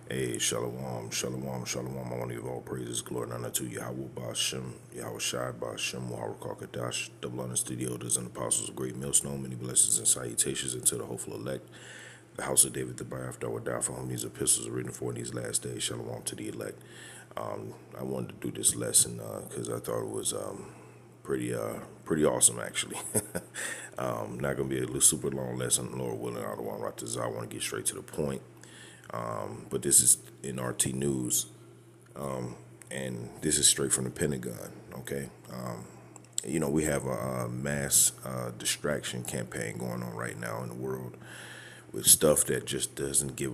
Hey, shalom, shalom, shalom. I want to give all praises, glory, and honor to Yahweh Bashem, Yahweh Shai Bashem, Yahweh Kakadash, the London Studio, and apostles of great millstone, many blessings and salutations into the hopeful elect, the house of David, the by after I would die for whom these epistles are written for in these last days. Shalom to the elect. I wanted to do this lesson because I thought it was pretty awesome actually. Not gonna be a little super long lesson, Lord willing. I don't want to write this. I want to get straight to the point. But this is in RT News, and this is straight from the Pentagon. Okay, we have a mass distraction campaign going on right now in the world with stuff that just doesn't give.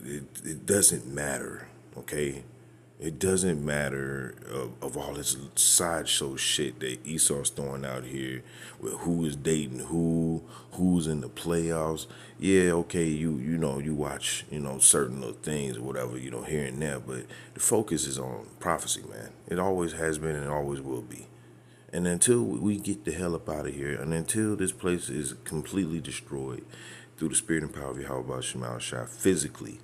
It doesn't matter. Okay, it doesn't matter of all this sideshow shit that Esau's throwing out here with who is dating who's in the playoffs. Yeah, okay, you watch certain little things or whatever here and there, but the focus is on prophecy, man. It always has been and it always will be. And until we get the hell up out of here, and until this place is completely destroyed through the spirit and power of Yahweh Shemal Shai physically.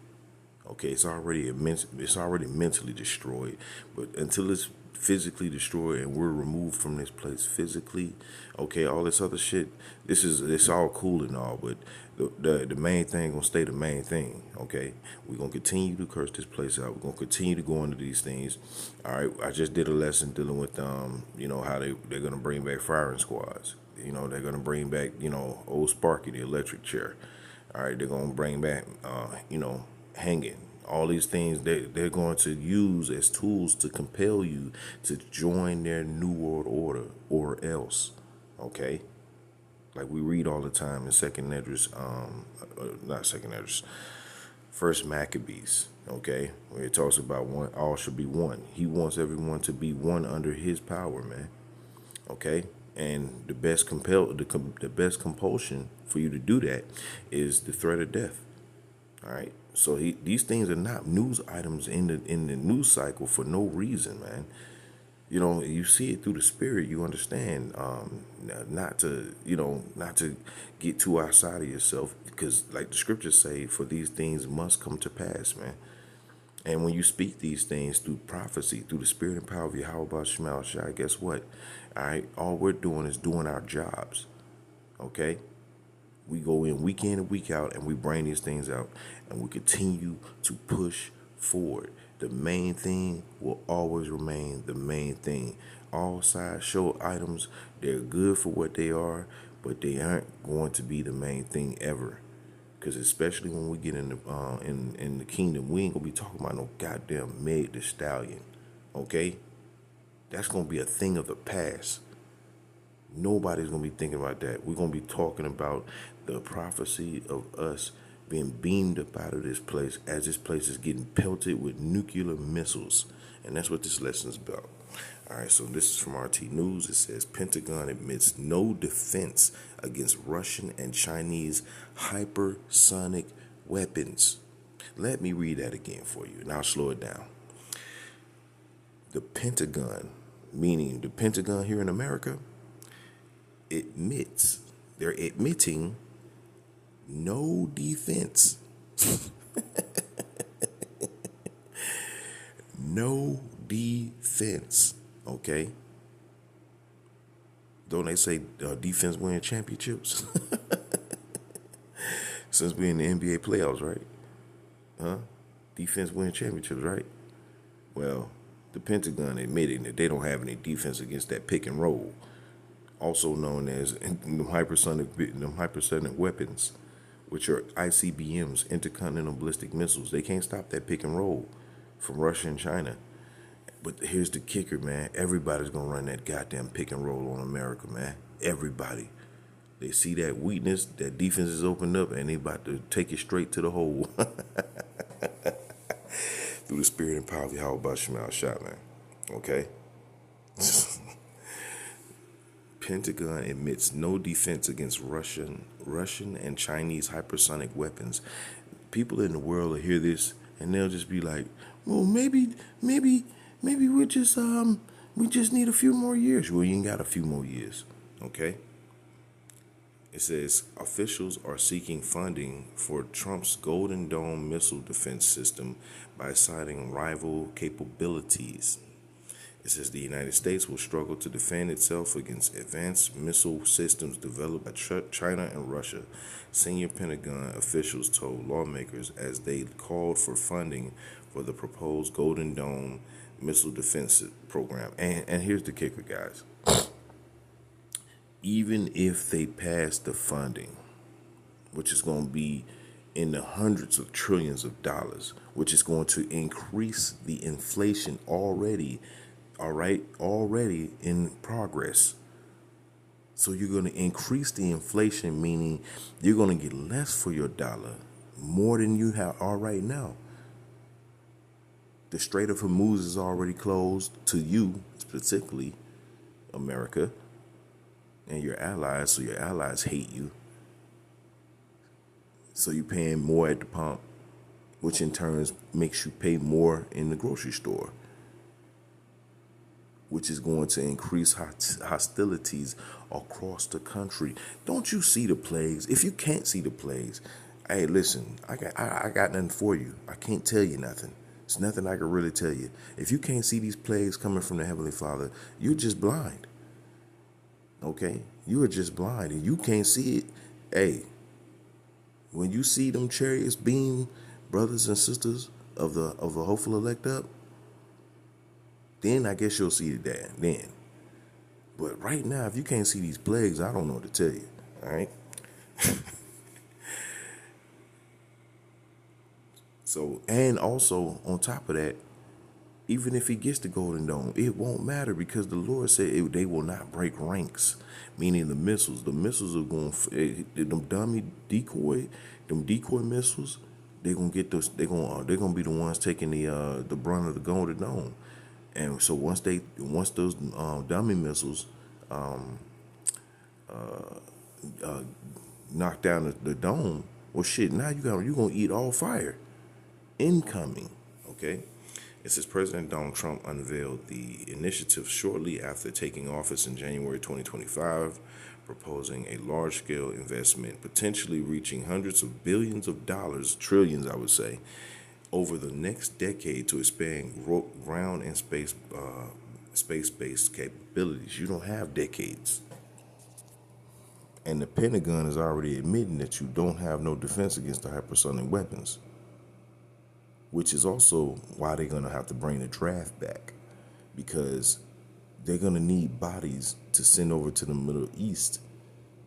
Okay, it's already mentally destroyed, but until it's physically destroyed and we're removed from this place physically, okay, all this other shit, it's all cool and all, but the main thing gonna stay the main thing. Okay, we're gonna continue to curse this place out. We're gonna continue to go into these things. All right, I just did a lesson dealing with how they're gonna bring back firing squads. They're gonna bring back old Sparky, the electric chair. All right, they're gonna bring back hanging. All these things they're going to use as tools to compel you to join their new world order or else. Okay? Like we read all the time in Second Esdras, not Second Esdras, First Maccabees, okay? Where it talks about one, all should be one. He wants everyone to be one under his power, man. Okay? And the best compulsion for you to do that is the threat of death. All right. So these things are not news items in the news cycle for no reason, man. You see it through the spirit. You understand, not to get too outside of yourself, because, like the scriptures say, for these things must come to pass, man. And when you speak these things through prophecy, through the spirit and power of Yahweh Shemal Shai, guess what? All right, all we're doing is doing our jobs. Okay. We go in and week out and we bring these things out and we continue to push forward. The main thing will always remain the main thing. All sideshow items, they're good for what they are, but they aren't going to be the main thing ever. Because especially when we get in the kingdom, we ain't gonna be talking about no goddamn Meg the Stallion. Okay? That's gonna be a thing of the past. Nobody's going to be thinking about that. We're going to be talking about the prophecy of us being beamed up out of this place as this place is getting pelted with nuclear missiles. And that's what this lesson is about. All right, so this is from RT News. It says Pentagon admits no defense against Russian and Chinese hypersonic weapons. Let me read that again for you, and I'll slow it down. The Pentagon, meaning the Pentagon here in America, they're admitting no defense. No defense. Okay? Don't they say defense win championships? Since we're in the NBA playoffs, right? Huh? Defense win championships, right? Well, the Pentagon admitting that they don't have any defense against that pick and roll, also known as the hypersonic weapons, which are ICBMs, intercontinental ballistic missiles. They can't stop that pick and roll from Russia and China. But here's the kicker, man. Everybody's going to run that goddamn pick and roll on America, man. Everybody. They see that weakness, that defense is opened up, and they about to take it straight to the hole. Through the spirit and power of Yahweh Shemal Shai, man. Okay? Pentagon admits no defense against Russian and Chinese hypersonic weapons. People in the world will hear this and they'll just be like, "Well, maybe we just need a few more years." Well, you ain't got a few more years, okay? It says officials are seeking funding for Trump's Golden Dome missile defense system by citing rival capabilities. It says the United States will struggle to defend itself against advanced missile systems developed by China and Russia, senior Pentagon officials told lawmakers as they called for funding for the proposed Golden Dome missile defense program. And here's the kicker, guys. Even if they pass the funding, which is going to be in the hundreds of trillions of dollars, which is going to increase the inflation already in progress. So you're going to increase the inflation, meaning you're going to get less for your dollar, more than you are right now. The Strait of Hormuz is already closed to you, specifically America, and your allies, so your allies hate you. So you're paying more at the pump, which in turn makes you pay more in the grocery store, which is going to increase hostilities across the country. Don't you see the plagues? If you can't see the plagues, hey, listen, I got nothing for you. I can't tell you nothing. It's nothing I can really tell you. If you can't see these plagues coming from the Heavenly Father, you're just blind. Okay? You are just blind and you can't see it. Hey, when you see them chariots beam brothers and sisters of the hopeful elect up, then I guess you'll see it then. But right now, if you can't see these plagues, I don't know what to tell you. All right? So, and also on top of that, even if he gets the Golden Dome, it won't matter because the Lord said they will not break ranks, meaning the missiles. The missiles are going, them decoy missiles. They're gonna get those. They're gonna be the ones taking the brunt of the Golden Dome. And so once those dummy missiles knock down the dome, well, shit. Now you're gonna eat all fire incoming. Okay. It says President Donald Trump unveiled the initiative shortly after taking office in January 2025, proposing a large-scale investment, potentially reaching hundreds of billions of dollars, trillions, I would say, over the next decade to expand ground and space-based capabilities. You don't have decades. And the Pentagon is already admitting that you don't have no defense against the hypersonic weapons, which is also why they're going to have to bring the draft back, because they're going to need bodies to send over to the Middle East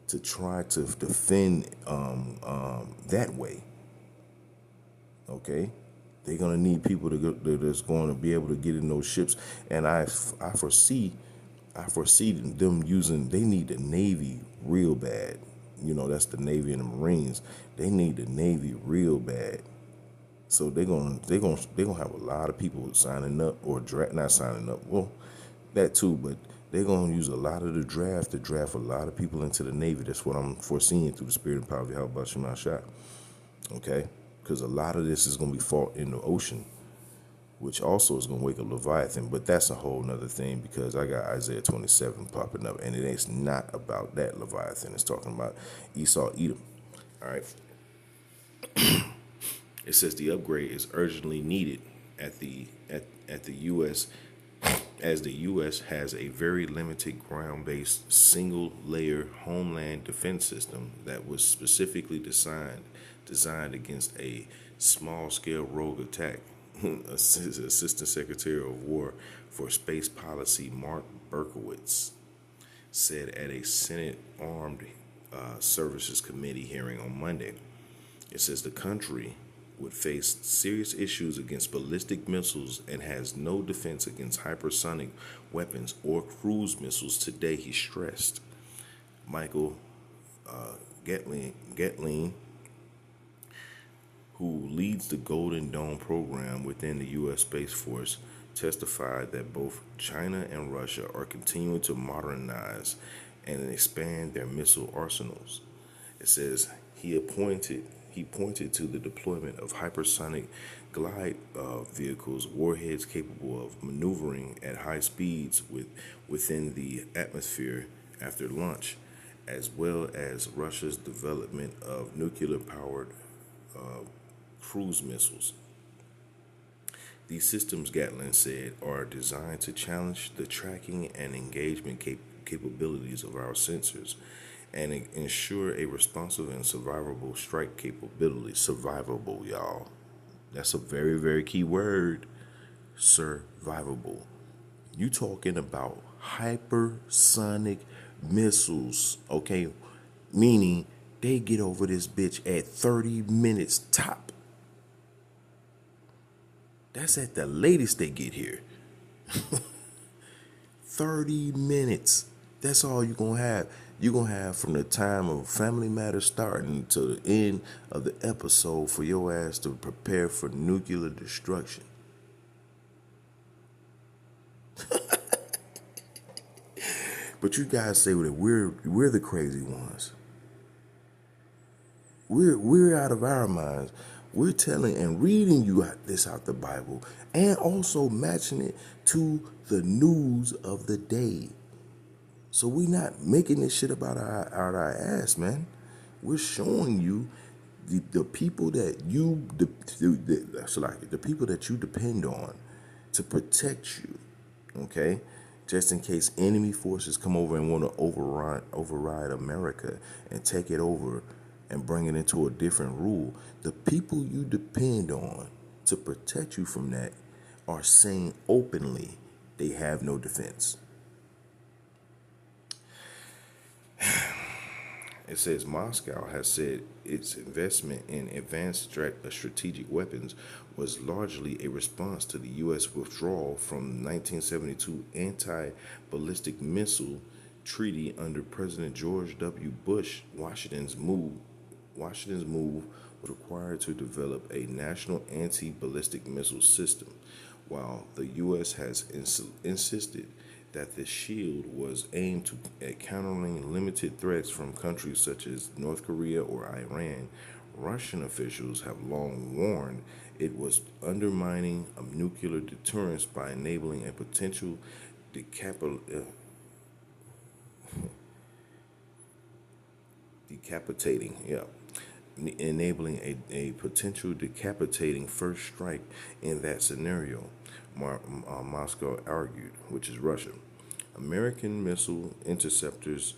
to try to defend that way. Okay? They're going to need people that's going to be able to get in those ships. And I foresee them they need the Navy real bad. You know, that's the Navy and the Marines. They need the Navy real bad. So they're gonna have a lot of people signing up or not signing up. Well, that too, but they're gonna use a lot of the draft to draft a lot of people into the Navy. That's what I'm foreseeing through the spirit and power of Yahweh Shema Shah. Okay, because a lot of this is gonna be fought in the ocean, which also is gonna wake up Leviathan. But that's a whole nother thing because I got Isaiah 27 popping up, and it's not about that Leviathan. It's talking about Esau, Edom. All right. It says the upgrade is urgently needed at the U.S. as the U.S. has a very limited ground-based single-layer homeland defense system that was specifically designed against a small-scale rogue attack. Assistant Secretary of War for Space Policy Mark Berkowitz said at a Senate Armed Services Committee hearing on Monday. It says the country would face serious issues against ballistic missiles and has no defense against hypersonic weapons or cruise missiles today, he stressed. Michael Gatling, who leads the Golden Dome program within the U.S. Space Force, testified that both China and Russia are continuing to modernize and expand their missile arsenals. It says he pointed to the deployment of hypersonic glide vehicles, warheads capable of maneuvering at high speeds within the atmosphere after launch, as well as Russia's development of nuclear-powered cruise missiles. These systems, Gatlin said, are designed to challenge the tracking and engagement capabilities of our sensors and ensure a responsive and survivable strike capability. Survivable, y'all. That's a very, very key word. Survivable. You talking about hypersonic missiles, okay? Meaning they get over this bitch at 30 minutes top. That's at the latest they get here. 30 minutes. That's all you're going to have. You're going to have from the time of Family Matters starting to the end of the episode for your ass to prepare for nuclear destruction. But you guys say that we're the crazy ones. We're out of our minds. We're telling and reading you this out the Bible and also matching it to the news of the day. So we're not making this shit about our ass, man. We're showing you the people that the people that you depend on to protect you. Okay? Just in case enemy forces come over and want to override America and take it over and bring it into a different rule, the people you depend on to protect you from that are saying openly they have no defense. It says Moscow has said its investment in advanced strategic weapons was largely a response to the U.S. withdrawal from the 1972 anti-ballistic missile treaty under President George W. Bush. Washington's move was required to develop a national anti-ballistic missile system, while the U.S. has insisted that the shield was aimed at countering limited threats from countries such as North Korea or Iran. Russian officials have long warned it was undermining a nuclear deterrence by enabling a potential enabling a potential decapitating first strike in that scenario, Moscow argued, which is Russia. American missile interceptors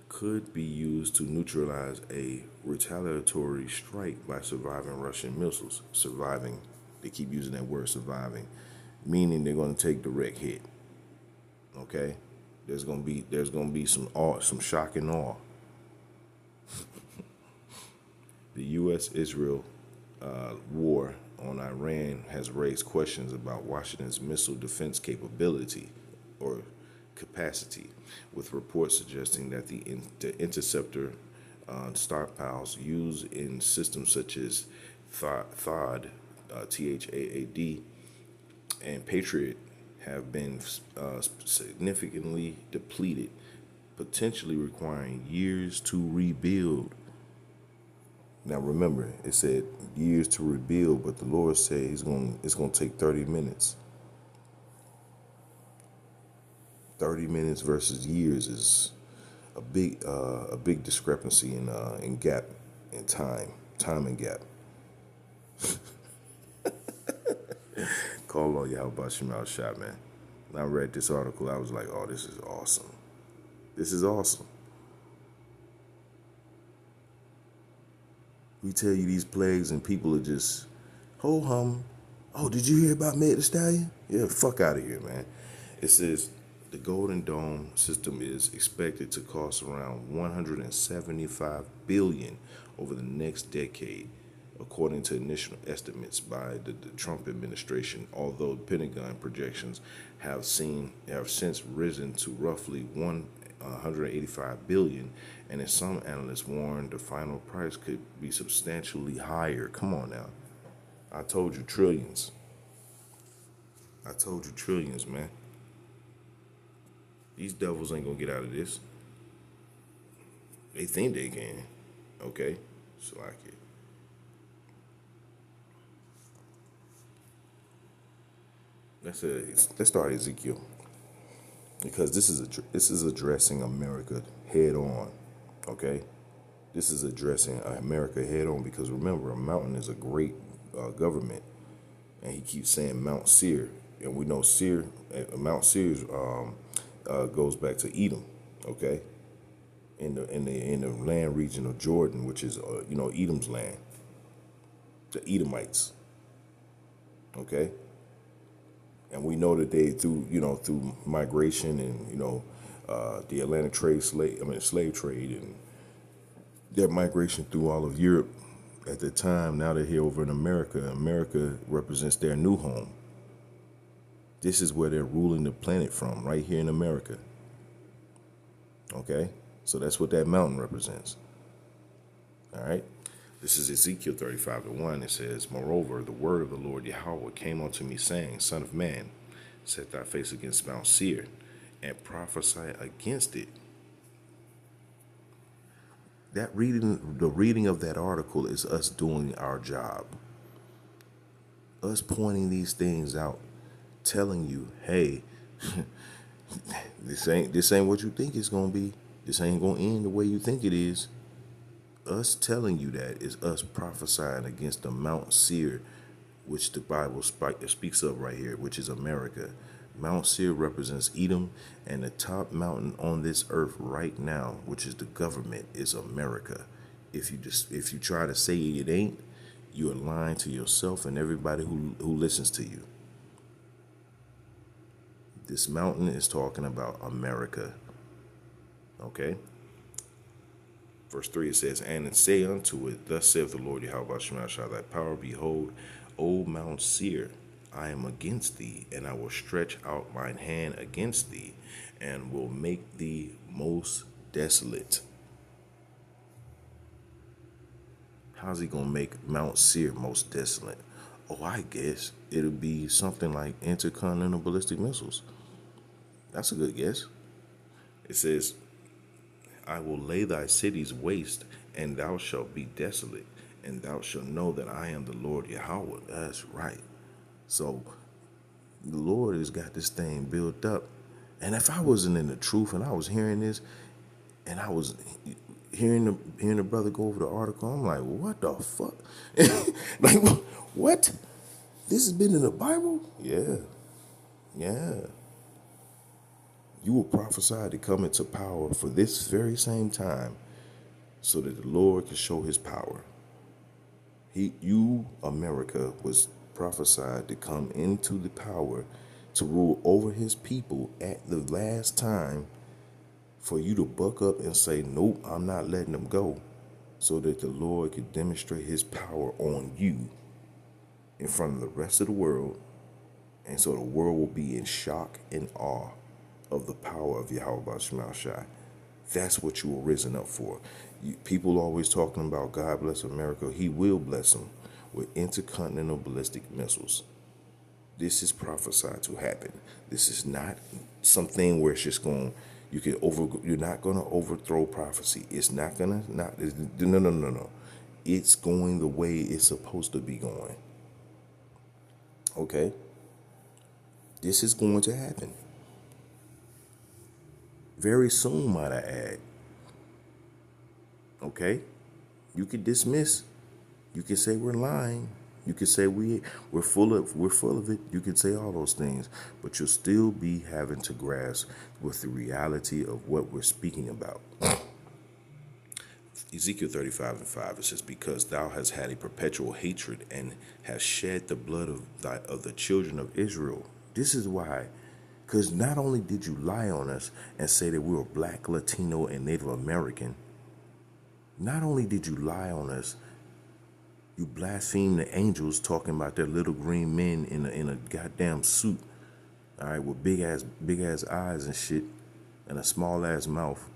could be used to neutralize a retaliatory strike by surviving Russian missiles. Surviving, they keep using that word surviving, meaning they're going to take direct hit. Okay? There's going to be some shock and awe. The U.S.-Israel war on Iran has raised questions about Washington's missile defense capability or capacity, with reports suggesting that the interceptor stockpiles used in systems such as THAAD, THAAD, and Patriot have been significantly depleted, potentially requiring years to rebuild. Now remember, it said years to rebuild, but the Lord said it's going to take 30 minutes. 30 minutes versus years is a big discrepancy in gap in time and gap. Call on Yahweh Shemel Shot, man. When I read this article, I was like, oh, this is awesome. This is awesome. We tell you these plagues and people are just ho hum. Oh, did you hear about Meg Thee Stallion? Yeah, fuck out of here, man. It says the Golden Dome system is expected to cost around $175 billion over the next decade, according to initial estimates by the Trump administration, although Pentagon projections have since risen to roughly $185 billion, and as some analysts warn, the final price could be substantially higher. Come on now. I told you trillions. Man. These devils ain't gonna get out of this. They think they can. Okay? So like it. Let's start Ezekiel, because this is addressing America head on. Okay, this is addressing America head on because remember, a mountain is a great government, and he keeps saying Mount Seir, and we know Seir, Mount Seir goes back to Edom. Okay, in the land region of Jordan, which is Edom's land, the Edomites. Okay, and we know that they through migration and the Atlantic slave trade and their migration through all of Europe at the time. Now they're here over in America. America represents their new home. This is where they're ruling the planet from, right here in America. Okay, so that's what that mountain represents. All right. This is Ezekiel 35:1. It says, "Moreover, the word of the Lord Yahweh came unto me, saying, Son of man, set thy face against Mount Seir, and prophesy against it." The reading of that article is us doing our job. Us pointing these things out, telling you, hey, this ain't what you think it's gonna be. This ain't gonna end the way you think it is. Us telling you that is us prophesying against the Mount Seir, which the Bible speaks of right here, which is America. Mount Seir represents Edom, and the top mountain on this earth right now, which is the government, is America. If you try to say it ain't, you are lying to yourself and everybody who listens to you. This mountain is talking about America. Okay? Verse 3, it says, "And say unto it, Thus saith the Lord Yahweh shall thy power, behold, O Mount Seir, I am against thee, and I will stretch out mine hand against thee, and will make thee most desolate." How's he going to make Mount Seir most desolate? Oh, I guess it'll be something like intercontinental ballistic missiles. That's a good guess. It says, "I will lay thy cities waste, and thou shalt be desolate, and thou shalt know that I am the Lord Yahweh." That's right. So the Lord has got this thing built up. And if I wasn't in the truth and I was hearing this, and I was hearing the brother go over the article, I'm like, what the fuck? Like, what? This has been in the Bible? Yeah. You were prophesied to come into power for this very same time, so that the Lord can show his power. America, was prophesied to come into the power to rule over his people at the last time, for you to buck up and say, nope, I'm not letting them go, so that the Lord could demonstrate his power on you in front of the rest of the world, and so the world will be in shock and awe of the power of Yahweh Shai. That's what you were risen up for. People always talking about God bless America. He will bless them with intercontinental ballistic missiles. This is prophesied to happen. This is not something where it's just going. You're not going to overthrow prophecy. It's not going to. No. It's going the way it's supposed to be going. Okay. This is going to happen very soon, might I add. Okay? You could dismiss. You could say we're lying. You could say we're full of it. You could say all those things, but you'll still be having to grasp with the reality of what we're speaking about. Ezekiel 35:5, it says, "Because thou hast had a perpetual hatred and hast shed the blood of the children of Israel." This is why. Because not only did you lie on us and say that we were Black, Latino, and Native American, not only did you lie on us, you blasphemed the angels talking about their little green men in a goddamn suit, all right, with big ass eyes and shit, and a small ass mouth,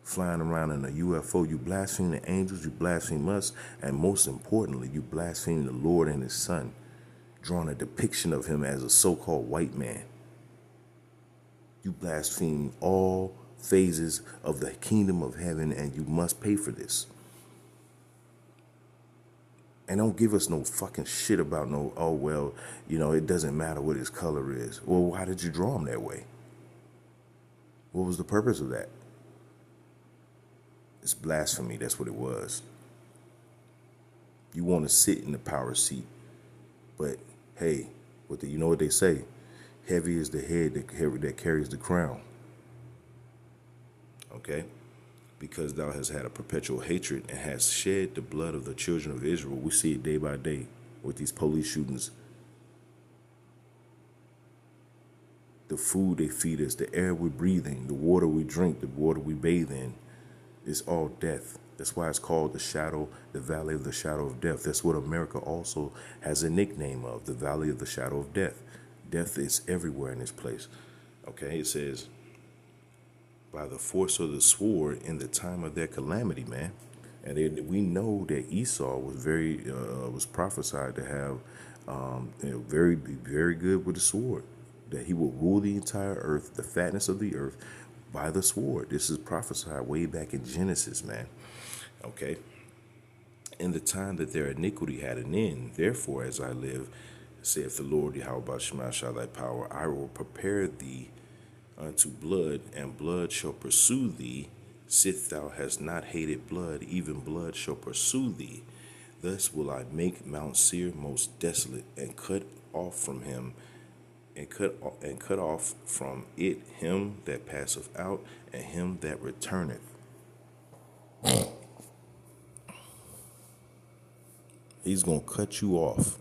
flying around in a UFO. You blaspheme the angels, you blaspheme us, and most importantly, you blaspheme the Lord and his son, drawing a depiction of him as a so-called white man. You blaspheme all phases of the kingdom of heaven, and you must pay for this. And don't give us no fucking shit about it doesn't matter what his color is. Well, why did you draw him that way? What was the purpose of that? It's blasphemy. That's what it was. You want to sit in the power seat, but hey, you know what they say? Heavy is the head that carries the crown. Okay? Because thou hast had a perpetual hatred and hast shed the blood of the children of Israel. We see it day by day with these police shootings. The food they feed us, the air we're breathing, the water we drink, the water we bathe in, is all death. That's why it's called the Valley of the Shadow of Death. That's what America also has a nickname of, the Valley of the Shadow of Death. Death is everywhere in this place. Okay, it says, by the force of the sword in the time of their calamity, man. And we know that Esau was prophesied to have, very, very good with the sword. That he will rule the entire earth, the fatness of the earth, by the sword. This is prophesied way back in Genesis, man. Okay. In the time that their iniquity had an end, therefore, as I live, saith the Lord Yahweh Shema shall thy power, I will prepare thee unto blood, and blood shall pursue thee. Sith thou hast not hated blood, even blood shall pursue thee. Thus will I make Mount Seir most desolate, and cut off from it him that passeth out, and him that returneth. He's gonna cut you off.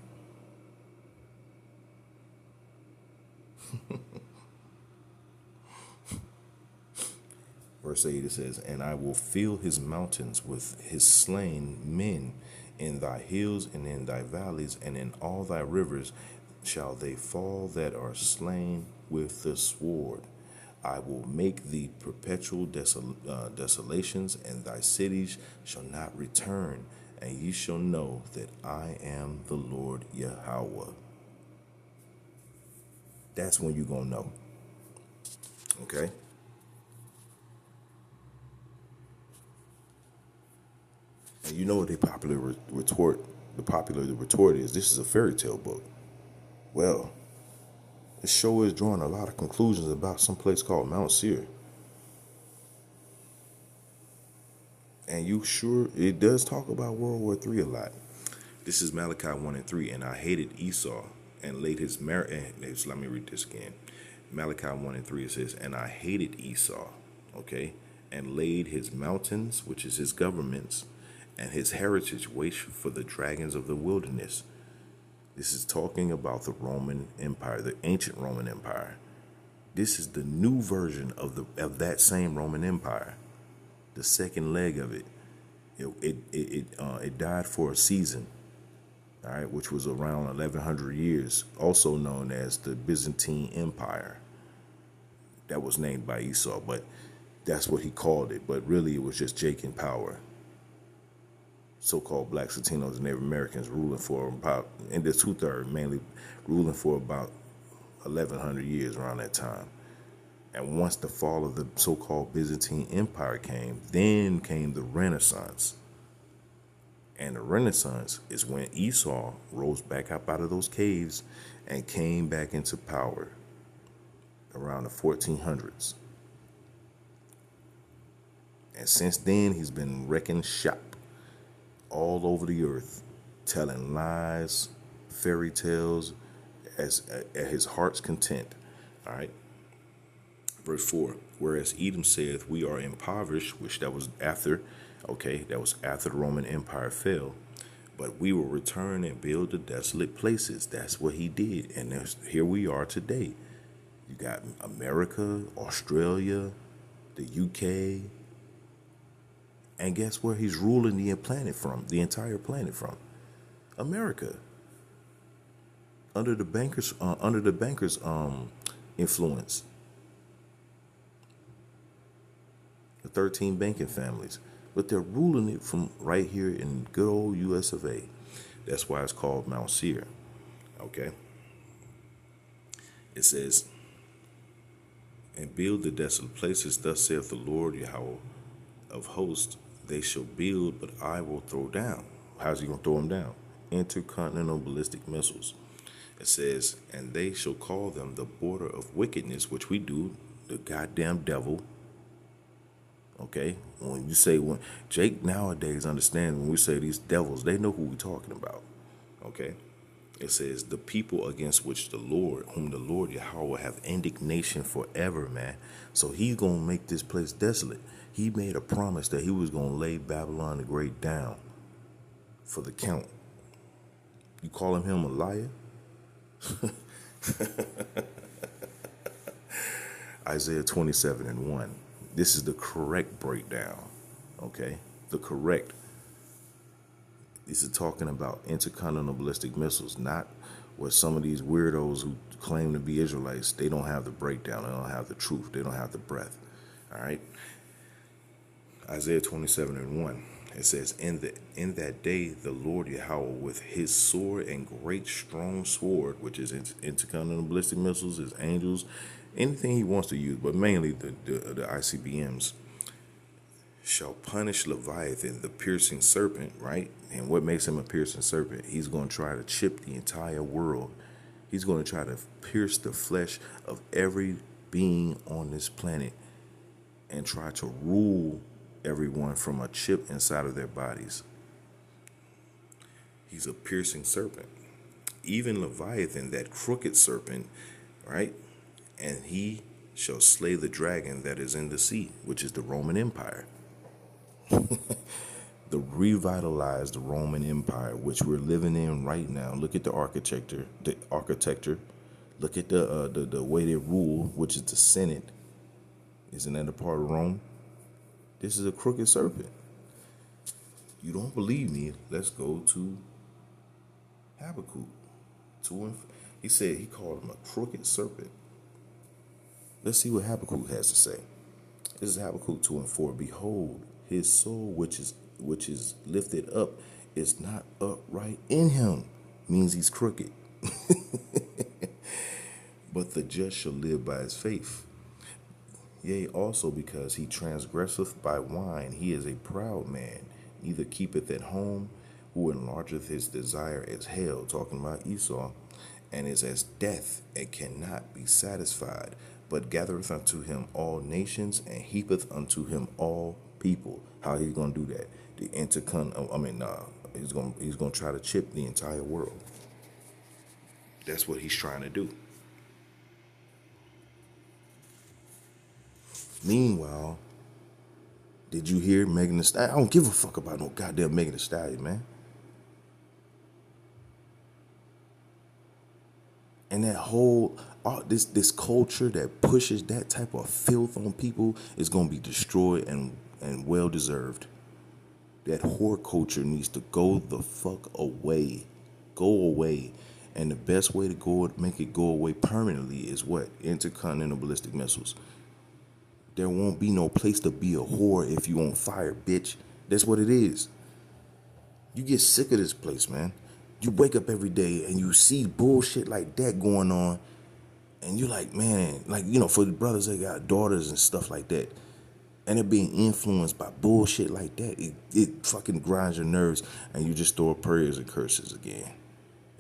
Verse 8, it says, and I will fill his mountains with his slain men. In thy hills and in thy valleys and in all thy rivers shall they fall that are slain with the sword. I will make thee perpetual desolations, and thy cities shall not return, and ye shall know that I am the Lord Yahweh. That's when you're going to know. Okay? And you know what the popular retort is, this is a fairy tale book. Well, the show is drawing a lot of conclusions about some place called Mount Seir. And you sure it does talk about World War III a lot. This is Malachi 1 and 3. And I hated Esau and laid his marriage. Let me read this again. Malachi 1 and 3, it says, and I hated Esau, okay, and laid his mountains, which is his governments, and his heritage waste for the dragons of the wilderness. This is talking about the Roman Empire, the ancient Roman Empire. This is the new version of that same Roman Empire, the second leg of it. It died for a season, all right, which was around 1100 years, also known as the Byzantine Empire. That was named by Esau, but that's what he called it. But really, it was just Jake in power. So-called blacks, Latinos, and Native Americans ruling for about, in the 2/3, mainly ruling for about 1100 years around that time. And once the fall of the so-called Byzantine Empire came, then came the Renaissance. And the Renaissance is when Esau rose back up out of those caves and came back into power around the 1400s. And since then, he's been wrecking shop all over the earth, telling lies, fairy tales, at his heart's content. All right. Verse 4, whereas Edom saith, we are impoverished, which that was after the Roman Empire fell, but we will return and build the desolate places. That's what he did. And here we are today. You got America, Australia, the UK, and guess where he's ruling the entire planet from? America. Under the bankers' influence. The 13 banking families. But they're ruling it from right here in good old US of A. That's why it's called Mount Seir. Okay? It says, and build the desolate places, thus saith the Lord Yahweh of hosts, they shall build, but I will throw down. How's he going to throw them down? Intercontinental ballistic missiles. It says, and they shall call them the border of wickedness, which we do, the goddamn devil. Okay, when Jake nowadays understands when we say these devils, they know who we're talking about. Okay, it says the people against which whom the Lord Yahweh have indignation forever, man. So he's gonna make this place desolate. He made a promise that he was gonna lay Babylon the Great down for the count. You calling him a liar? Isaiah 27:1. This is the correct breakdown. Okay, the correct. This is talking about intercontinental ballistic missiles, not what some of these weirdos who claim to be Israelites, they don't have the breakdown, they don't have the truth, they don't have the breadth. All right. Isaiah 27:1. It says, in that day the Lord Yahweh with his sword and great strong sword, which is intercontinental ballistic missiles, his angels, anything he wants to use, but mainly the ICBMs, shall punish Leviathan, the piercing serpent, right? And what makes him a piercing serpent? He's going to try to chip the entire world. He's going to try to pierce the flesh of every being on this planet and try to rule everyone from a chip inside of their bodies. He's a piercing serpent. Even Leviathan, that crooked serpent, right? And he shall slay the dragon that is in the sea, which is the Roman Empire. The revitalized Roman Empire, which we're living in right now. Look at the architecture. Look at the way they rule, which is the Senate. Isn't that a part of Rome? This is a crooked serpent. You don't believe me? Let's go to Habakkuk. He said he called him a crooked serpent. Let's see what Habakkuk has to say. This is Habakkuk 2:4. Behold, his soul which is lifted up is not upright in him. Means he's crooked. But the just shall live by his faith. Yea, also because he transgresseth by wine, he is a proud man, neither keepeth at home, who enlargeth his desire as hell, talking about Esau, and is as death, and cannot be satisfied, but gathereth unto him all nations, and heapeth unto him all people. How he's gonna do that? He's gonna try to chip the entire world. That's what he's trying to do. Meanwhile, did you hear Megan Thee Stallion? I don't give a fuck about no goddamn Megan Thee Stallion, man. And that whole this culture that pushes that type of filth on people is gonna be destroyed and well deserved. That whore culture needs to go the fuck away. Go away. And the best way to make it go away permanently is what? Intercontinental ballistic missiles. There won't be no place to be a whore if you on fire, bitch. That's what it is. You get sick of this place, man. You wake up every day and you see bullshit like that going on. And you're like, man, for the brothers that got daughters and stuff like that, and they're being influenced by bullshit like that, it fucking grinds your nerves, and you just throw up prayers and curses again.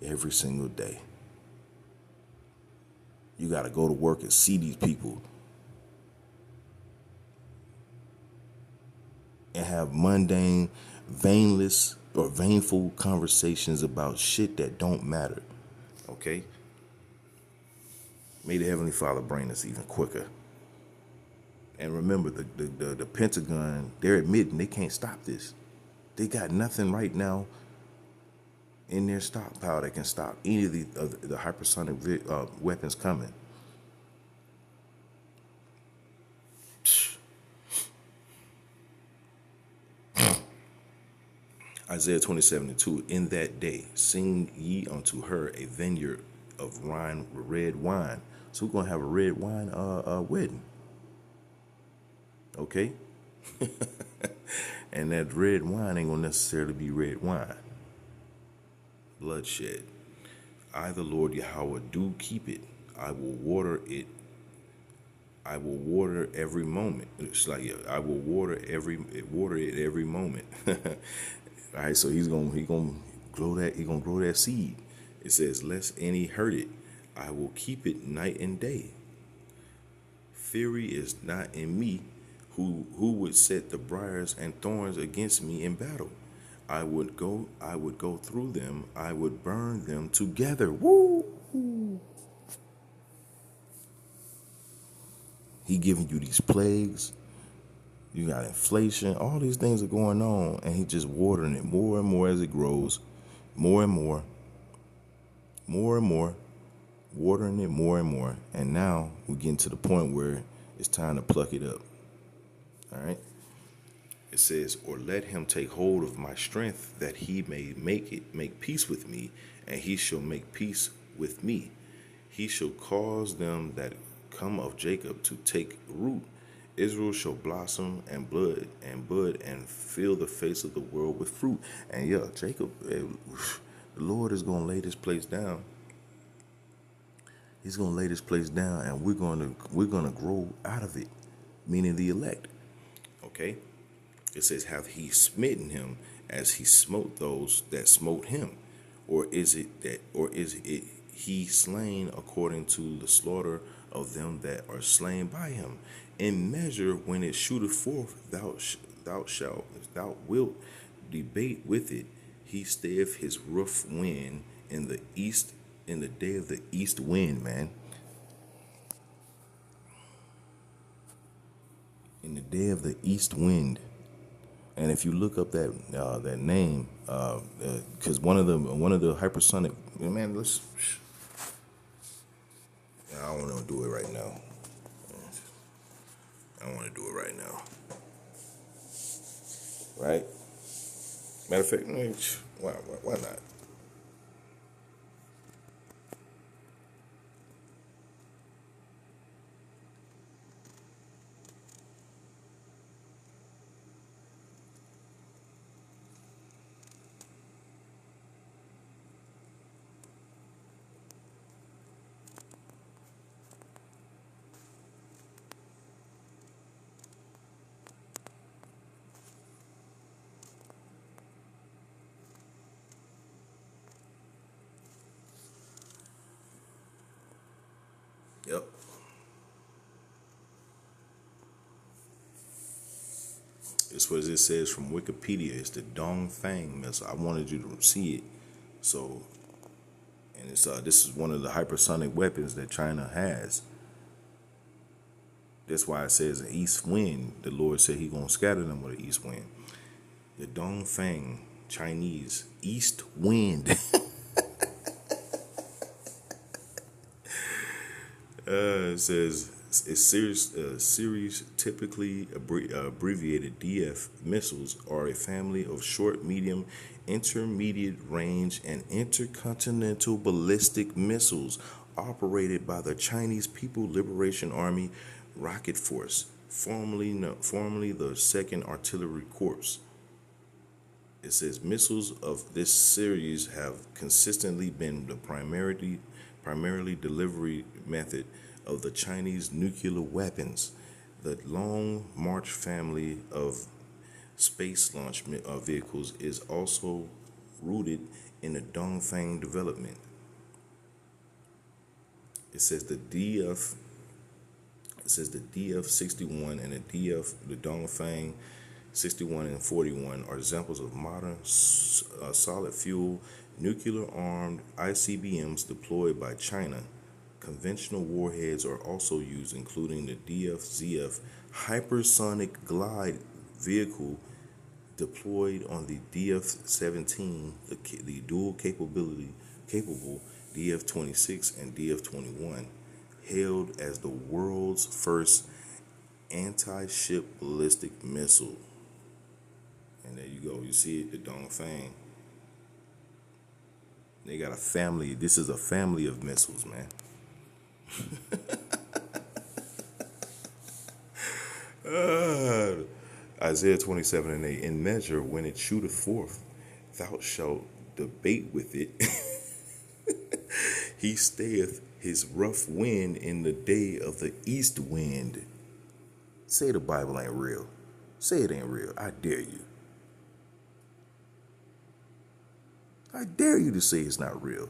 Every single day. You got to go to work and see these people and have mundane, vainless, or vainful conversations about shit that don't matter. Okay? May the Heavenly Father bring us even quicker. And remember, the Pentagon, they're admitting they can't stop this. They got nothing right now in their stockpile that can stop any of the hypersonic weapons coming. Isaiah 27:2. In that day, sing ye unto her a vineyard of red wine. So we're gonna have a red wine wedding. Okay? And that red wine ain't gonna necessarily be red wine. Bloodshed. I, the Lord Yahweh, do keep it. I will water it. I will water every moment. It's like I will water it every moment. All right, so he gonna grow that seed. It says, lest any hurt it, I will keep it night and day. Fury is not in me, who would set the briars and thorns against me in battle. I would go through them, I would burn them together. Woo! He giving you these plagues. You got inflation, all these things are going on, and he just watering it more and more as it grows, more and more, more and more, watering it more and more. And now we're getting to the point where it's time to pluck it up. All right. It says, or let him take hold of my strength, that he may make peace with me, and he shall make peace with me. He shall cause them that come of Jacob to take root. Israel shall blossom and bud and fill the face of the world with fruit. And yeah, Jacob, the Lord is gonna lay this place down. He's gonna lay this place down, and we're gonna grow out of it, meaning the elect. Okay. It says, have he smitten him as he smote those that smote him? Or is it he slain according to the slaughter of them that are slain by him? In measure, when it shooteth forth, thou wilt debate with it. He stayeth his rough wind in the east, in the day of the east wind, man. In the day of the east wind. And if you look up that name, because one of the hypersonic, man, I don't want to do it right now. I don't want to do it right now. Right? Matter of fact, why not? Yep. It's what it says from Wikipedia. It's the Dongfang missile. I wanted you to see it. So, and this is one of the hypersonic weapons that China has. That's why it says an east wind. The Lord said he gonna scatter them with an east wind. The Dongfang, Chinese east wind. It says a series typically abbreviated DF missiles are a family of short, medium, intermediate range, and intercontinental ballistic missiles operated by the Chinese People Liberation Army Rocket Force, formerly the 2nd Artillery Corps. It says missiles of this series have consistently been the primarily delivery method of the Chinese nuclear weapons. The Long March family of space launch vehicles is also rooted in the Dongfang development. It says the DF-61 and the Dongfang 61 and 41 are examples of modern solid fuel nuclear armed ICBMs deployed by China. Conventional warheads are also used, including the DF-ZF hypersonic glide vehicle deployed on the DF-17, the dual capable DF-26 and DF-21, hailed as the world's first anti-ship ballistic missile. And there you go. You see it, the Dongfang. They got a family. This is a family of missiles, man. Isaiah 27:8. In measure, when it shooteth forth, thou shalt debate with it. He stayeth his rough wind in the day of the east wind. Say the Bible ain't real. Say it ain't real. I dare you. I dare you to say it's not real.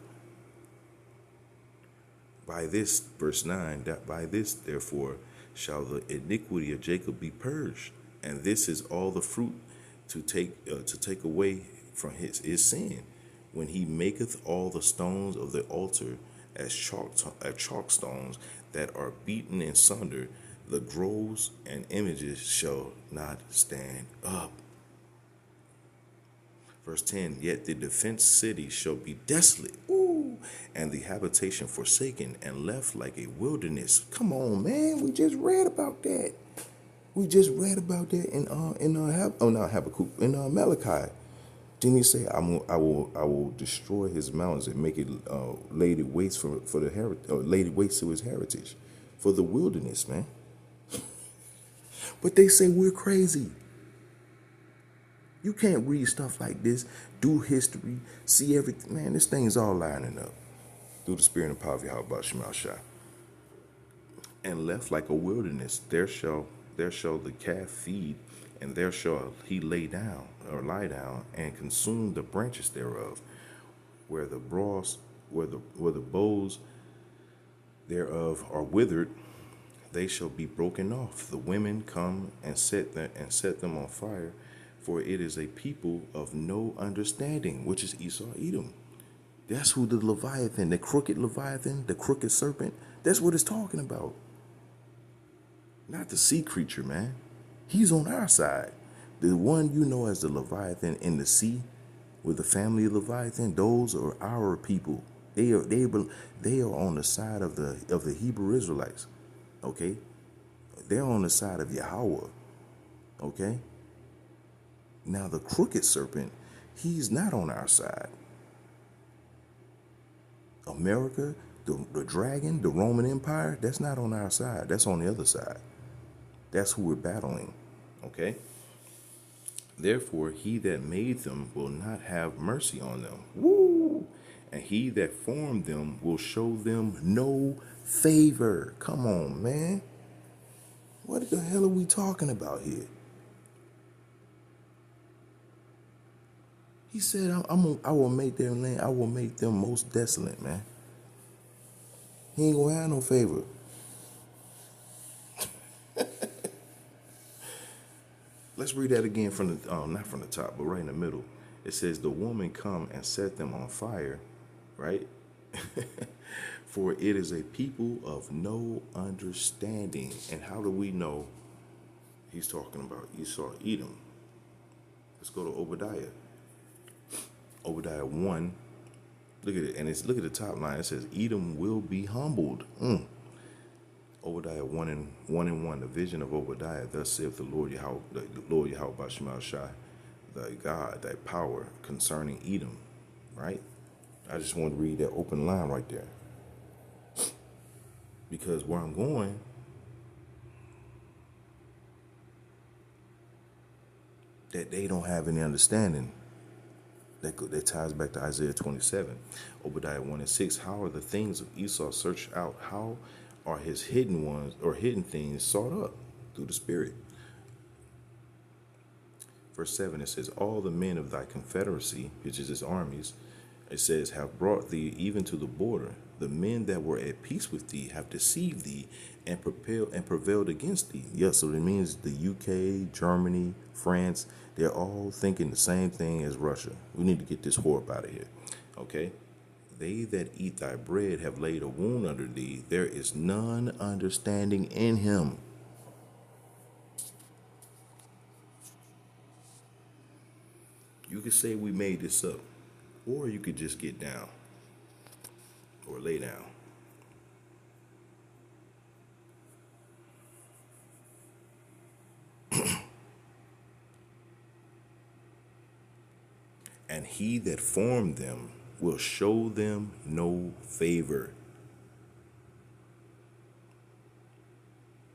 By this, verse 9, that by this, therefore, shall the iniquity of Jacob be purged, and this is all the fruit to take away from his sin, when he maketh all the stones of the altar as chalk stones that are beaten in sunder, the groves and images shall not stand up. Verse 10, yet the defense city shall be desolate, ooh, and the habitation forsaken and left like a wilderness. Come on, man, we just read about that. We just read about that not Habakkuk, in Malachi. Didn't he say, I will destroy his mountains and make it laid waste for the laid waste to his heritage, for the wilderness, man. But they say we're crazy. You can't read stuff like this, do history, see everything. Man, this thing's all lining up through the spirit and power of Yahweh Shemal Shah. And left like a wilderness, there shall the calf feed, and there shall he lie down, and consume the branches thereof, where the boughs thereof are withered, they shall be broken off. The women come and set them on fire, for it is a people of no understanding, which is Esau, Edom. That's who the Leviathan, the crooked Leviathan, the crooked serpent, that's what it's talking about. Not the sea creature, man. He's on our side. The one you know as the Leviathan in the sea, with the family of Leviathan, those are our people. They are on the side of the Hebrew Israelites. Okay? They're on the side of Yahweh. Okay? Now the crooked serpent, he's not on our side. America, the dragon, the Roman Empire, that's not on our side. That's on the other side. That's who we're battling. Okay? Therefore, he that made them will not have mercy on them. Woo! And he that formed them will show them no favor. Come on, man. What the hell are we talking about here? He said, I will make their land, I will make them most desolate, man. He ain't gonna have no favor. Let's read that again from the, not from the top, but right in the middle. It says, the woman come and set them on fire, right? For it is a people of no understanding. And how do we know he's talking about Esau, Edom? Let's go to Obadiah. Obadiah 1, look at it, and look at the top line. It says, Edom will be humbled. Obadiah 1 and 1, the vision of Obadiah. Thus saith the Lord Yahweh, Shemal Shah, thy God, thy power concerning Edom. Right? I just want to read that open line right there, because where I'm going, that they don't have any understanding. That ties back to Isaiah 27. Obadiah 1 and 6. How are the things of Esau searched out? How are his hidden ones or hidden things sought up? Through the Spirit. Verse 7, it says, all the men of thy confederacy, which is his armies, it says, have brought thee even to the border. The men that were at peace with thee have deceived thee and prevailed against thee. Yes, so that means the UK, Germany, France, they're all thinking the same thing as Russia. We need to get this whore up out of here. Okay? They that eat thy bread have laid a wound under thee. There is none understanding in him. You could say we made this up, or you could just get down or lay down. And he that formed them will show them no favor.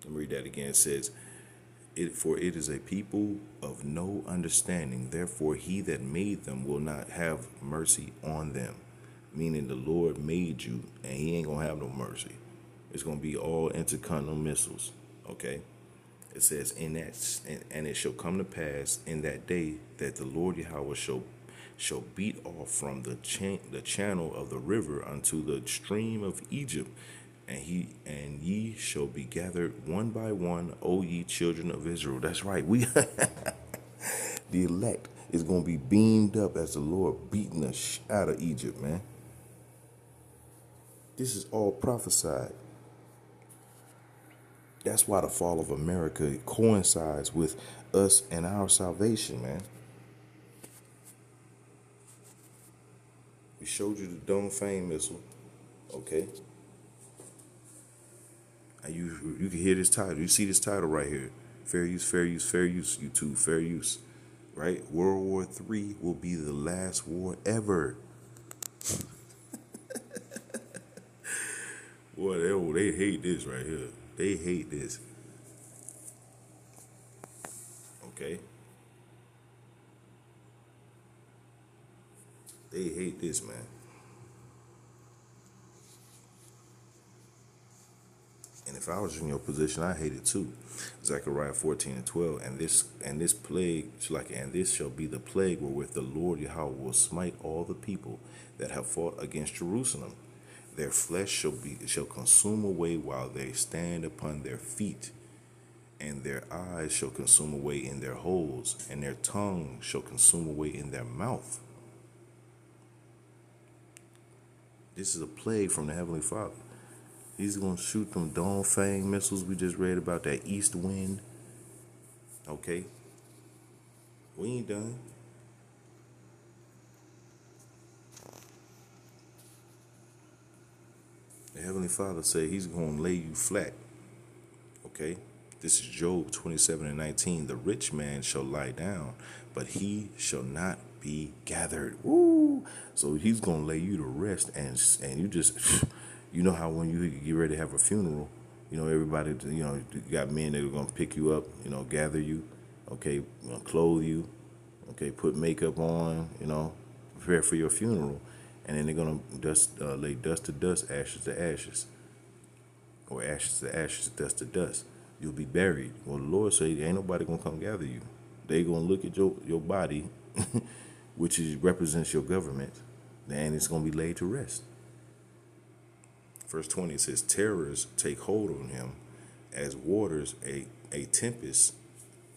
Let me read that again. It says, for it is a people of no understanding. Therefore, he that made them will not have mercy on them. Meaning the Lord made you, and he ain't going to have no mercy. It's going to be all intercontinental missiles. Okay? It says, and it shall come to pass in that day that the Lord Yahweh shall beat off from the channel of the river unto the stream of Egypt, and ye shall be gathered one by one, O ye children of Israel. That's right. The elect is going to be beamed up as the Lord beating us out of Egypt, man. This is all prophesied. That's why the fall of America coincides with us and our salvation, man. We showed you the Dongfeng missile, okay? And you can hear this title. You see this title right here. Fair use, fair use, fair use, YouTube, fair use. Right? World War III will be the last war ever. Boy, they hate this right here. They hate this. Okay? They hate this, man. And if I was in your position, I hate it too. Zechariah 14:12, and this plague, and this shall be the plague wherewith the Lord Yahweh will smite all the people that have fought against Jerusalem. Their flesh shall consume away while they stand upon their feet, and their eyes shall consume away in their holes, and their tongue shall consume away in their mouth. This is a plague from the Heavenly Father. He's going to shoot them Dongfeng missiles we just read about, that east wind. Okay? We ain't done. The Heavenly Father said he's going to lay you flat. Okay? This is Job 27:19. The rich man shall lie down, but he shall not be gathered. Woo! So he's going to lay you to rest, and you just... You know how when you get ready to have a funeral, everybody, you got men that are going to pick you up, gather you, okay, clothe you, okay, put makeup on, prepare for your funeral. And then they're going to lay dust to dust, ashes to ashes, or ashes to ashes, dust to dust. You'll be buried. Well, the Lord said, ain't nobody going to come gather you. They going to look at your body, which represents your government, and it's going to be laid to rest. Verse 20 says, terrors take hold on him as waters, a tempest.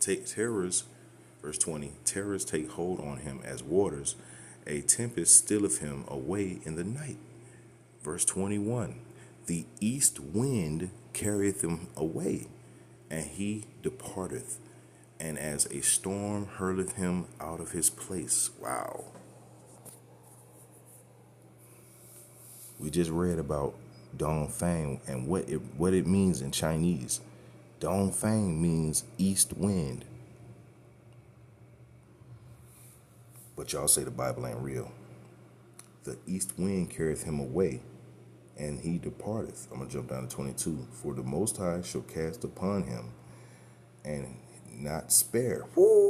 Verse 20, terrors take hold on him as waters, a tempest stealeth him away in the night. Verse 21, the east wind carrieth him away, and he departeth, and as a storm hurleth him out of his place. Wow. We just read about Dongfeng and what it means in Chinese. Dongfeng means east wind. But y'all say the Bible ain't real. The east wind carrieth him away, and he departeth. I'm going to jump down to 22. For the Most High shall cast upon him, and not spare. Woo!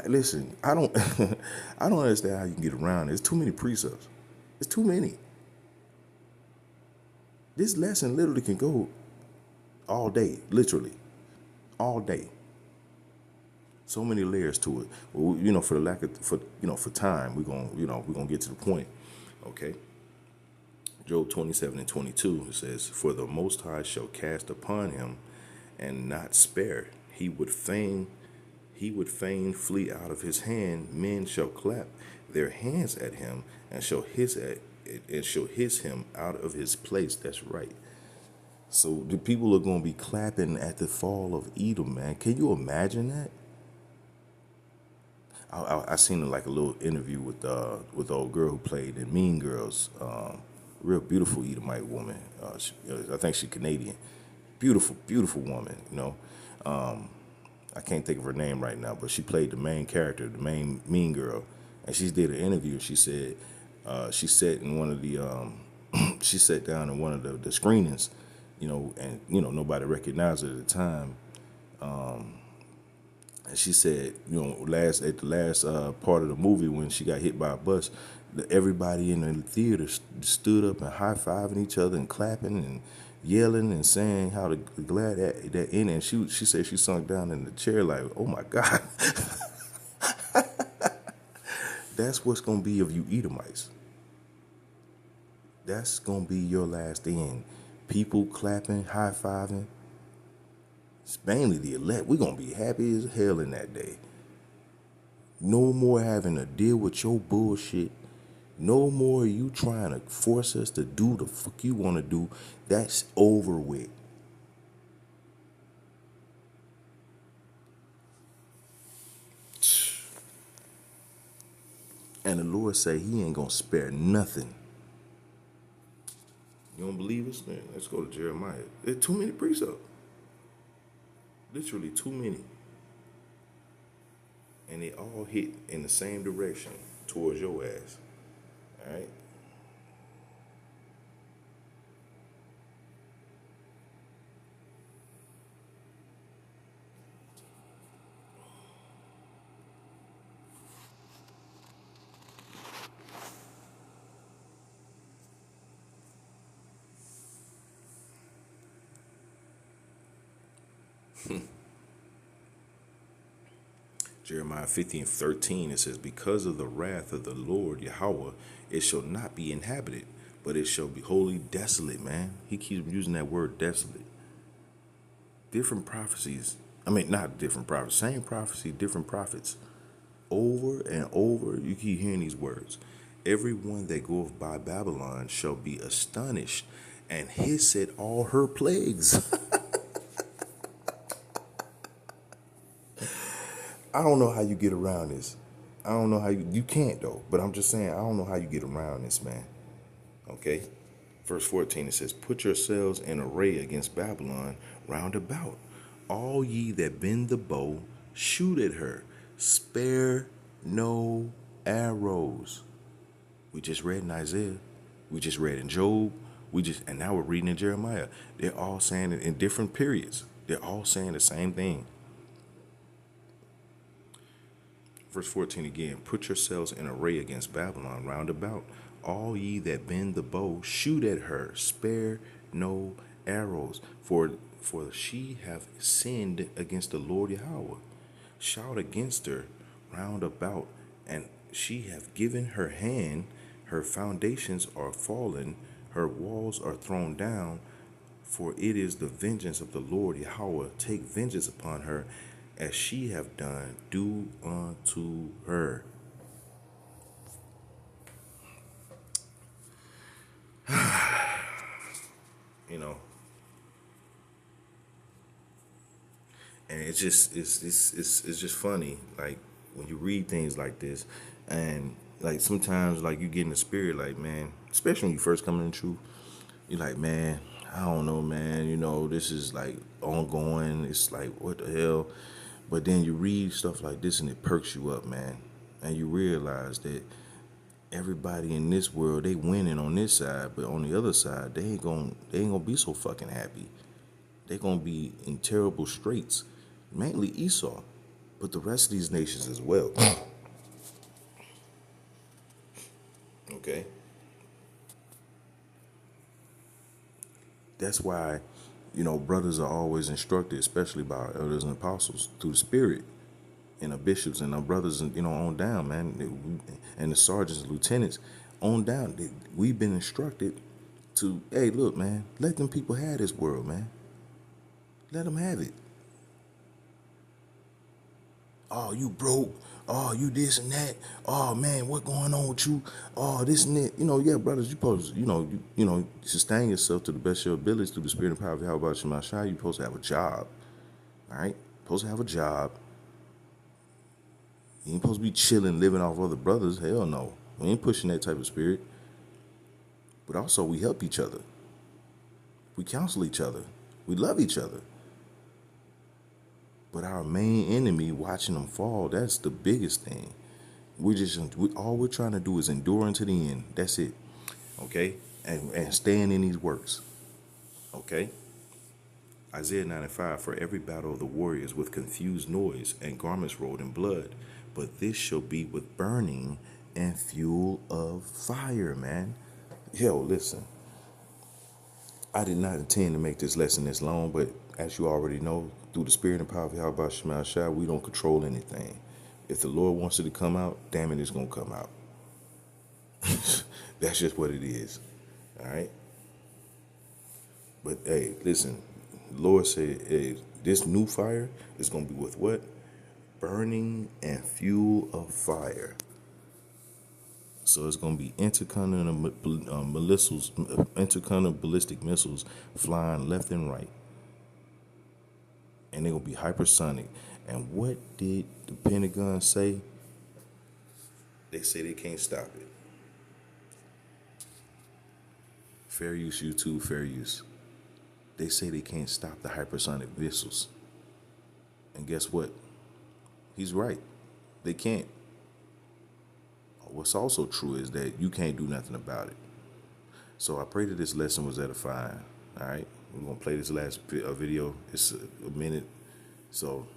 Listen, I don't I don't understand how you can get around it. It's too many precepts. It's too many. This lesson literally can go all day, literally. All day. So many layers to it. Well, for time, we're gonna get to the point. Okay. Job 27:22 says, for the Most High shall cast upon him and not spare. He would fain flee out of his hand. Men shall clap their hands at him and shall hiss him out of his place. That's right. So the people are going to be clapping at the fall of Edom, man. Can you imagine that? I seen like a little interview with the old girl who played in Mean Girls. Real beautiful Edomite woman. I think she's Canadian. Beautiful, beautiful woman. I can't think of her name right now, but she played the main character, the main Mean Girl, and she did an interview. She said she sat in one of the she sat down in one of the screenings, and nobody recognized her at the time. And she said, at the last part of the movie when she got hit by a bus, everybody in the theater stood up and high-fiving each other and clapping and yelling and saying how glad that in. And she said she sunk down in the chair like, oh my God. That's what's going to be of you Edomites. That's going to be your last end. People clapping, high-fiving. It's mainly the elect. We're going to be happy as hell in that day. No more having to deal with your bullshit. No more you trying to force us to do the fuck you want to do. That's over with. And the Lord say he ain't going to spare nothing. You don't believe us? Man, let's go to Jeremiah. There's too many precepts. Literally too many. And they all hit in the same direction towards your ass. All right? Jeremiah 50:13, it says, because of the wrath of the Lord Yahweh, it shall not be inhabited, but it shall be wholly desolate, man. He keeps using that word desolate. Different prophecies. I mean, not different prophets. Same prophecy, different prophets. Over and over, you keep hearing these words. Everyone that goeth by Babylon shall be astonished and hiss at all her plagues. I don't know how you get around this. I don't know how you can't though, but I'm just saying, I don't know how you get around this, man. Okay? Verse 14, it says, put yourselves in array against Babylon round about. All ye that bend the bow, shoot at her. Spare no arrows. We just read in Isaiah. We just read in Job. And now we're reading in Jeremiah. They're all saying it in different periods. They're all saying the same thing. Verse 14 again, put yourselves in array against Babylon round about. All ye that bend the bow, shoot at her, spare no arrows. For she hath sinned against the Lord Yahweh. Shout against her round about, and she hath given her hand, her foundations are fallen, her walls are thrown down, for it is the vengeance of the Lord Yahweh. Take vengeance upon her, as she have done, do unto her. You know, and it's just funny, like when you read things like this, and like sometimes like you get in the spirit, like, man, especially when you first come in the truth, you're like, man, I don't know, man, you know, this is like ongoing. It's like, what the hell? But then you read stuff like this and it perks you up, man. And you realize that everybody in this world, they winning on this side, but on the other side, they ain't gonna be so fucking happy. They gonna be in terrible straits. Mainly Esau, but the rest of these nations as well. Okay? That's why, you know, brothers are always instructed, especially by our elders and apostles, through the Spirit, and our bishops and our brothers, you know, on down, man, and the sergeants and lieutenants on down. We've been instructed to, hey, look, man, let them people have this world, man. Let them have it. Oh, you broke. Oh, you this and that. Oh man, what going on with you? Oh, this and that. You know, yeah, brothers, you supposed to, you know, sustain yourself to the best of your abilities through the spirit and power of how about Shema Shai. You supposed to have a job. All right? Supposed to have a job. You ain't supposed to be chilling, living off other brothers. Hell no. We ain't pushing that type of spirit. But also we help each other. We counsel each other. We love each other. But our main enemy, watching them fall, that's the biggest thing. All we're trying to do is endure unto the end. That's it. Okay? And stand in these works. Okay? Isaiah 9:5, for every battle of the warriors with confused noise and garments rolled in blood, but this shall be with burning and fuel of fire, man. Yo, listen. I did not intend to make this lesson this long, but as you already know, through the spirit and power of Yahweh Shema Shai, we don't control anything. If the Lord wants it to come out, damn it, it's going to come out. That's just what it is. All right? But, hey, listen. The Lord said, hey, this new fire is going to be with what? Burning and fuel of fire. So it's going to be intercontinental ballistic missiles flying left and right. And they're going to be hypersonic. And what did the Pentagon say? They say they can't stop it. Fair use, YouTube, fair use. They say they can't stop the hypersonic missiles. And guess what? He's right. They can't. What's also true is that you can't do nothing about it. So I pray that this lesson was edifying. All right? We're going to play this last video. It's a minute. So,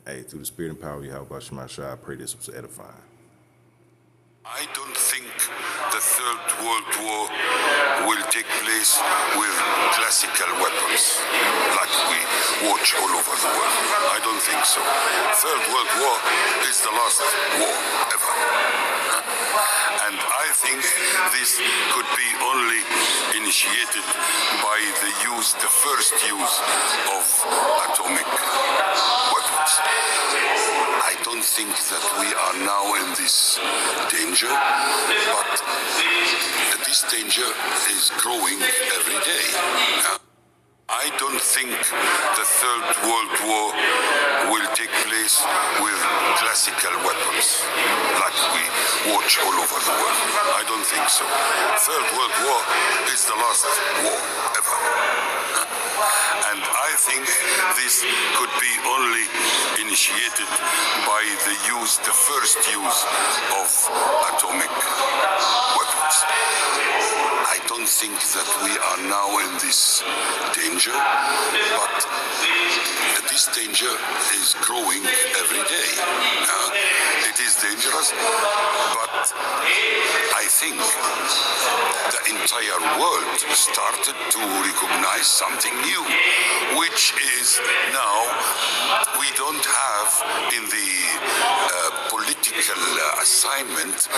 hey, through the spirit and power of Yahweh Shema Shai, I pray this was edifying. I don't think the Third World War will take place with classical weapons like we watch all over the world. I don't think so. Third World War is the last war ever. And I think this could be only initiated by the first use of atomic weapons. I don't think that we are now in this danger, but this danger is growing every day. I don't think the Third World War will take place with classical weapons like we watch all over the world. I don't think so. Third World War is the last war ever. And I think this could be only initiated by the first use of atomic weapons. I don't think that we are now in this danger, but this danger is growing every day. It is dangerous, but I think the entire world started to recognize something new, which is now we don't have in the political assignment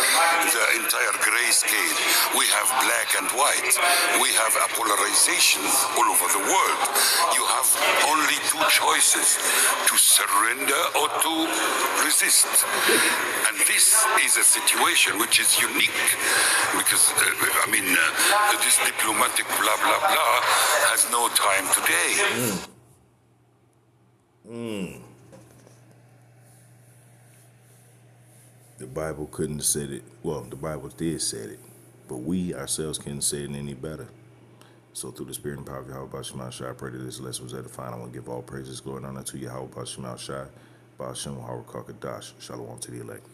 the entire grayscale. We have black and white. We have a polarization all over the world. You have only two choices: to surrender or to resist. And this is a situation which is unique because, this diplomatic blah, blah, blah has no time today. The Bible couldn't have said it. Well, the Bible did say it, but we ourselves couldn't say it any better. So through the spirit and power of Yahweh Shema Shai, I pray that this lesson was edifying. I want to give all praises, glory, and honor to Yahweh Shema Shai, Ba'ashem Harakakadash. Shalom to the elect.